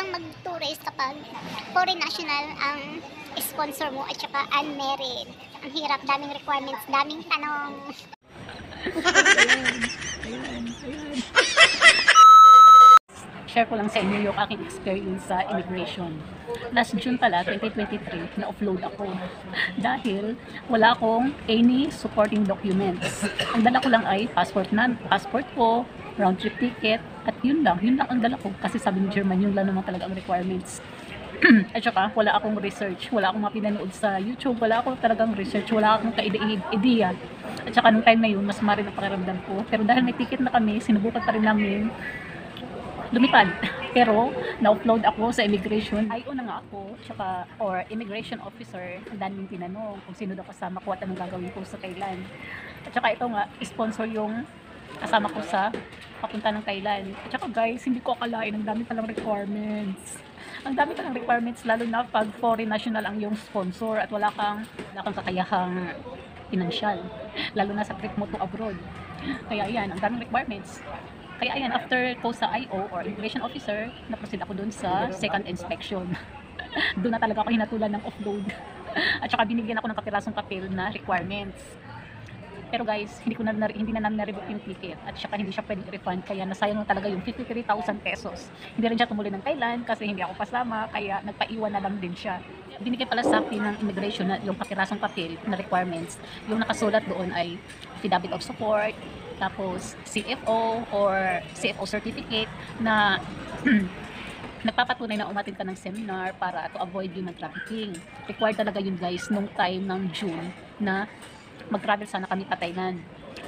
kang mag-tourist kapag foreign national ang sponsor mo at saka unmarried. Ang hirap, daming requirements, daming tanong. Share ko lang sa inyo yung aking experience sa immigration. Last June pala, 2023, na-upload ako. Dahil wala akong any supporting documents. Ang dala ko lang ay passport ko, round trip ticket, at yun lang ang dala ko. Kasi sabi ni German, yun lang naman talaga ang requirements. At saka, wala akong research, wala akong mapinanood sa YouTube, wala akong talagang research, wala akong ka-idea. At saka nung time na yun, mas marin ang pakiramdam ko. Pero dahil may ticket na kami, sinubukan pa rin namin lumipad. Pero, na-upload ako sa immigration. IO na nga ako, tsaka, or immigration officer. Ang daming tinanong kung sino daw kasama ko at anong gagawin ko sa Thailand. At saka ito nga, sponsor yung kasama ko sa papunta ng Thailand. At saka guys, hindi ko akalain, ang dami palang requirements. Ang dami palang requirements, lalo na pag foreign national ang yung sponsor at wala kang kakayahang financial. Lalo na sa trip mo to abroad. Kaya yan, ang daming requirements. Kaya ayan, after ko sa IO or immigration officer, na-proceed ako dun sa second inspection. Doon na talaga ako hinatulan ng offload. At saka binigyan ako ng kapirasong papel na requirements. Pero guys, hindi na namin na-revoke yung ticket at saka hindi siya pwedeng refund, kaya nasayang lang talaga yung 53,000 pesos. Hindi rin siya tumuloy ng Thailand kasi hindi ako kasama, kaya nagpaiwan na lang din siya. Binigyan pala sa akin ng immigration na yung pakirasong papel na requirements. Yung nakasulat doon ay affidavit of support, tapos CFO or CFO certificate na nagpapatunay na umattend ka ng seminar para to avoid yung trafficking. Required talaga yun guys nung time ng June na mag-travel sana kami pa Thailand.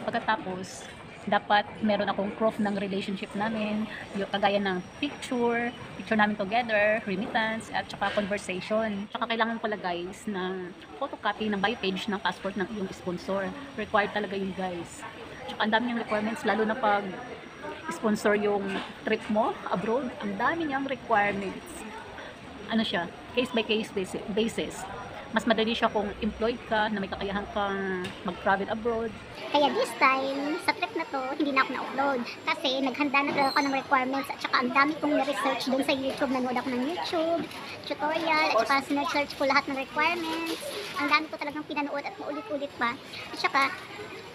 Pagkatapos, dapat meron akong proof ng relationship namin, yung kagaya ng picture namin together, remittance, at saka conversation. Saka kailangan pala guys ng photocopy ng bio page ng passport ng iyong sponsor. Required talaga yun guys. Saka ang dami niyang requirements, lalo na pag sponsor yung trip mo abroad, ang dami niyang requirements. Ano siya? Case by case basis. Mas madali siya kung employed ka, na may kakayahan kang mag-travel abroad. Kaya this time, sa trip na to, hindi na ako na-upload. Kasi naghanda na talaga ako ng requirements at saka ang dami kong na-research doon sa YouTube. Nanood ako ng YouTube, tutorial, at saka sinesearch ko lahat ng requirements. Ang dami ko talagang pinanood at paulit-ulit pa. At saka,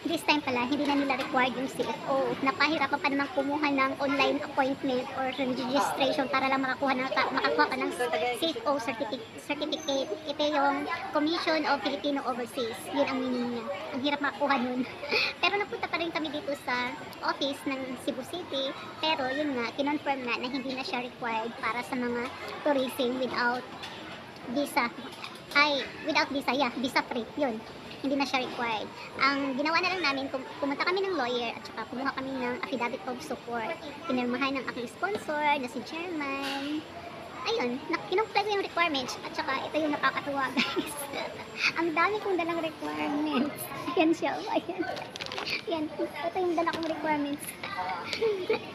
this time pala, hindi na nila required yung CFO. Napahirapan pa naman kumuha ng online appointment or registration para lang makakuha ka ng CFO certificate. Ito yung Commission of Filipino Overseas. Yun ang meaning niya. Ang hirap makakuha nun. Pero napunta pa rin kami dito sa office ng Cebu City. Pero yun nga, kinonfirm na hindi na siya required para sa mga tourism without visa. Visa free. Yun. Hindi na siya required. Ang ginawa na lang namin, pumunta kami ng lawyer at saka kumuha kami ng affidavit of support. Pinirmahan ng aking sponsor na si Chairman. Ayun, kinumply ko yung requirements at saka ito yung nakakatuwa guys. Ang dami kong dalang requirements. Ayan siya, ayan. Yan, ito yung dala kong requirements.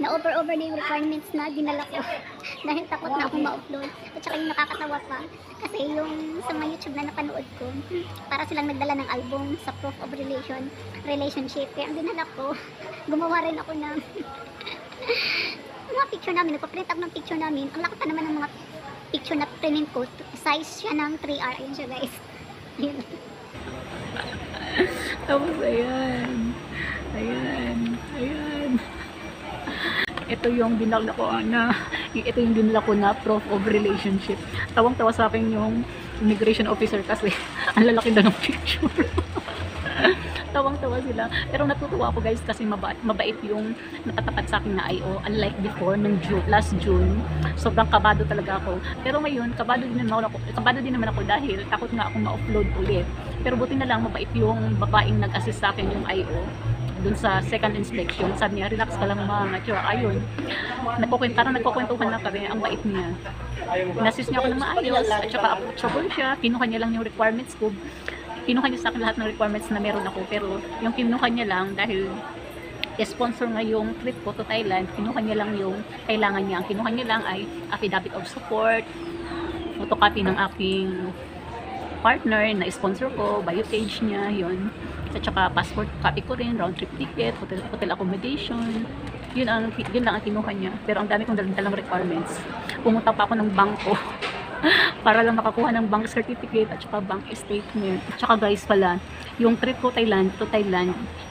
Na-over na yung requirements na dinala ko. Dahil takot na akong ma-upload. At saka yung nakakatawa pa. Kasi yung sa mga YouTube na napanood ko, para silang nagdala ng album sa proof of relationship. Kaya ang dinala ko, gumawa rin ako ng mga picture namin. Nagpa-print up ng picture namin. Ang laki pa naman ng mga picture na print ko. Size siya ng 3R. Ayun siya guys. Ayun. Tapos ayan. Ito yung dinala ko na proof of relationship. Tawang-tawa sa akin yung immigration officer kasi ang lalaki na ng picture. Tawang-tawa sila. Pero natutuwa ako guys kasi mabait yung natatapat sa akin na IO. Unlike before, last June, sobrang kabado talaga ako. Pero ngayon, kabado din naman ako dahil takot nga akong ma-upload ulit. Pero buti na lang, mabait yung babaeng nag-assist sa akin yung IO dun sa second inspection. Sabi niya, relax ka lang mga tsura. Ayun, nagkukwentuhan na kami. Ang bait niya. Inassist niya ako ng maayos at saka approachable siya. Kinuha niya lang yung requirements ko. Kinuha niya sa akin lahat ng requirements na meron ako. Pero yung kinuha niya lang dahil sponsor nga yung trip ko to Thailand, kinuha niya lang yung kailangan niya. Ang kinuha niya lang ay affidavit of support, photocopy ng aking partner na sponsor ko, bio page niya, yun. At saka passport copy ko rin, round trip ticket, hotel accommodation. Yun lang ang kinuha niya. Pero ang dami kong dalang requirements. pumunta pa ako ng bangko para lang makakuha ng bank certificate at saka bank statement. At saka guys pala, yung trip ko Thailand,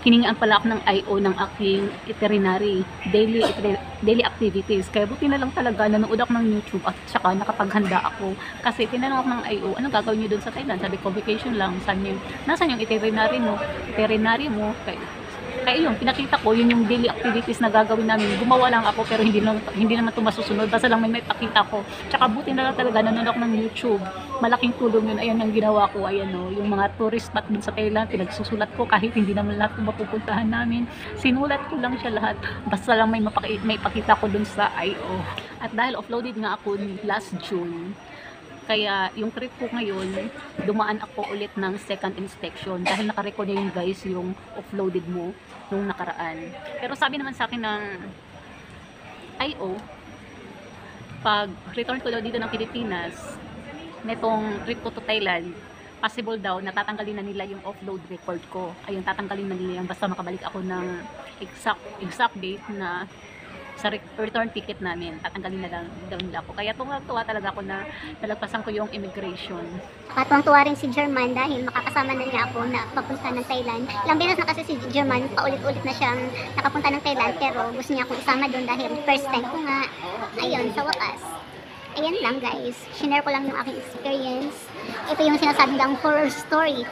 hiningaan pala ako ng IO ng aking itinerary, daily activities. Kaya buti na lang talaga, nanood ako ng YouTube at saka nakapaghanda ako. Kasi tinanong ako ng IO, anong gagawin nyo dun sa Thailand? Sabi ko, vacation lang. Nasaan yung itinerary mo? Kaya yun, pinakita ko, yun yung daily activities na gagawin namin. Gumawa lang ako pero hindi naman ito masusunod. Basta lang may pakita ko. Tsaka buti na lang talaga, nanonood ako ng YouTube. Malaking tulong yun. Ayan yung ginawa ko. Ayan o, yung mga tourist spot dun sa Thailand, pinagsusulat ko kahit hindi naman lahat kung mapupuntahan namin. Sinulat ko lang siya lahat. Basta lang may pakita ko dun sa IO. At dahil offloaded nga ako last June, kaya yung trip ko ngayon, dumaan ako ulit ng second inspection dahil nakarecord na yun guys yung offloaded mo nung nakaraan. Pero sabi naman sa akin ng IO, pag return ko daw dito ng Pilipinas, netong trip ko to Thailand, possible daw natatanggalin na nila yung offload record ko. Ayun, tatanggalin na nila yan basta makabalik ako ng exact date na sa return ticket namin, tatanggalin na lang daw nila ako. Kaya tuwa talaga ako na nalagpasan ko yung immigration. Tuwang-tuwa rin si German dahil makakasama na niya ako na papunta ng Thailand. Ilang beses na kasi si German, paulit-ulit na siyang nakapunta ng Thailand pero gusto niya akong isama doon dahil first time ko nga. Ayun, sa wakas. Ayan lang guys, shinare ko lang yung aking experience. Ito yung sinasabi ng horror story,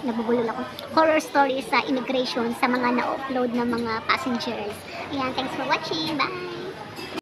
nabubulol ako, horror story sa immigration sa mga na-upload na mga passengers. Ayan, thanks for watching, bye!